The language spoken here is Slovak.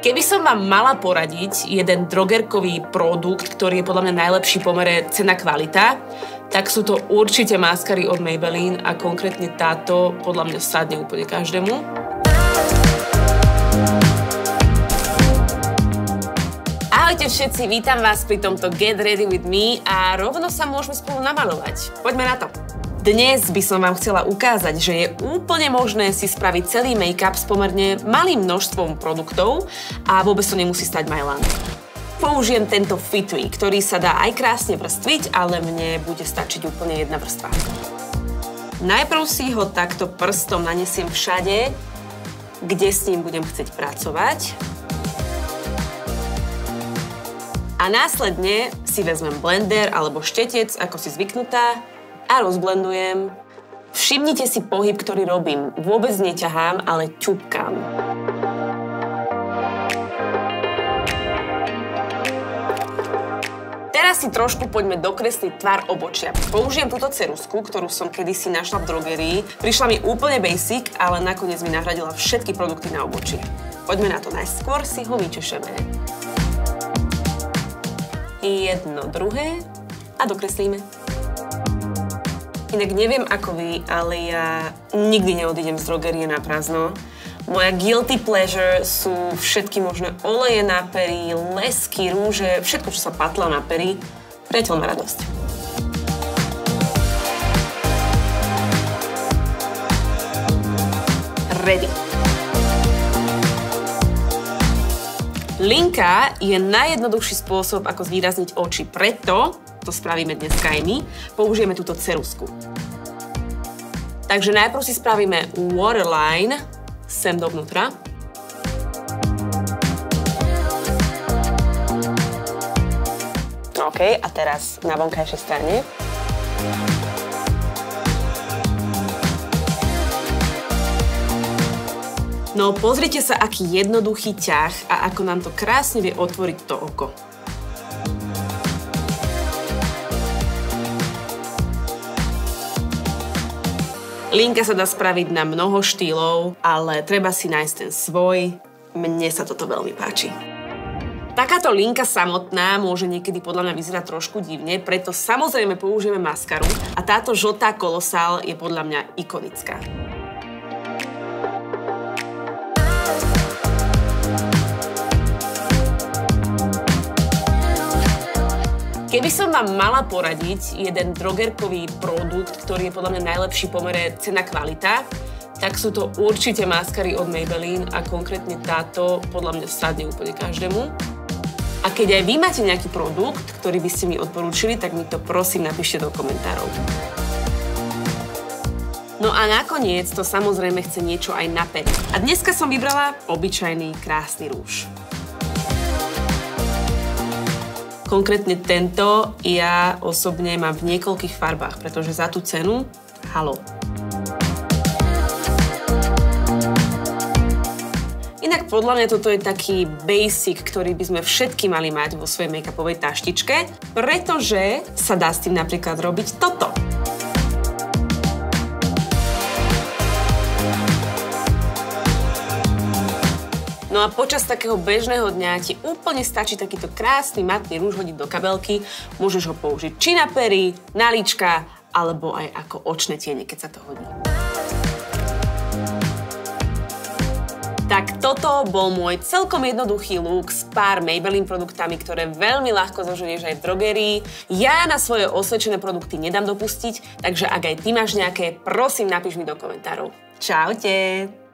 Keby som vám mala poradiť jeden drogerkový produkt, ktorý je podľa mňa najlepší pomere cena-kvalita, tak sú to určite maskary od Maybelline a konkrétne táto podľa mňa sadne úplne každému. Ahojte všetci, vítam vás pri tomto Get Ready With Me a rovno sa môžeme spolu namalovať. Poďme na to. Dnes by som vám chcela ukázať, že je úplne možné si spraviť celý make-up s pomerne malým množstvom produktov a vôbec to nemusí stať majlán. Použijem tento Fit Me, ktorý sa dá aj krásne vrstviť, ale mne bude stačiť úplne jedna vrstva. Najprv si ho takto prstom nanesiem všade, kde s ním budem chcieť pracovať. A následne si vezmem blender alebo štetec, ako si zvyknutá, a rozblendujem. Všimnite si pohyb, ktorý robím. Vôbec neťahám, ale ťupkám. Teraz si trošku poďme dokresliť tvar obočia. Použijem túto ceruzku, ktorú som kedysi našla v drogerii. Prišla mi úplne basic, ale nakoniec mi nahradila všetky produkty na obočie. Poďme na to. Najskôr si ho vyčešeme. Jedno, druhé a dokreslíme. Inak neviem ako vy, ale ja nikdy neodídem z drogerie na prázdno. Moja guilty pleasure sú všetky možné oleje na pery, lesky, rúže, všetko, čo sa patlá na pery. Priateľ má radosť. Ready. Linka je najjednoduchší spôsob, ako zvýrazniť oči. Preto to spravíme dneska aj my. Použijeme túto ceruzku. Takže najprv si spravíme waterline sem dovnútra. OK, a teraz na vonkajšej strane. No pozrite sa, aký jednoduchý ťah a ako nám to krásne vie otvoriť to oko. Linka sa dá spraviť na mnoho štýlov, ale treba si nájsť ten svoj. Mne sa toto veľmi páči. Takáto linka samotná môže niekedy podľa mňa vyzerať trošku divne, preto samozrejme použijeme maskaru a táto žltá kolosál je podľa mňa ikonická. Keby som vám mala poradiť jeden drogerkový produkt, ktorý je podľa mňa najlepší pomere cena-kvalita, tak sú to určite maskary od Maybelline a konkrétne táto podľa mňa sadne úplne každému. A keď aj vy máte nejaký produkt, ktorý by ste mi odporúčili, tak mi to prosím napíšte do komentárov. No a nakoniec to samozrejme chce niečo aj na pery. A dneska som vybrala obyčajný krásny rúž. Konkrétne tento ja osobne mám v niekoľkých farbách, pretože za tú cenu, halo. Inak podľa mňa toto je taký basic, ktorý by sme všetky mali mať vo svojej make-upovej taštičke, pretože sa dá s tým napríklad robiť toto. No a počas takého bežného dňa ti úplne stačí takýto krásny matný rúž hodiť do kabelky. Môžeš ho použiť či na pery, na líčka, alebo aj ako očné tiene, keď sa to hodí. Tak toto bol môj celkom jednoduchý look s pár Maybelline produktami, ktoré veľmi ľahko zoženieš aj v drogerii. Ja na svoje osvedčené produkty nedám dopustiť, takže ak aj ty máš nejaké, prosím napíš mi do komentárov. Čaute!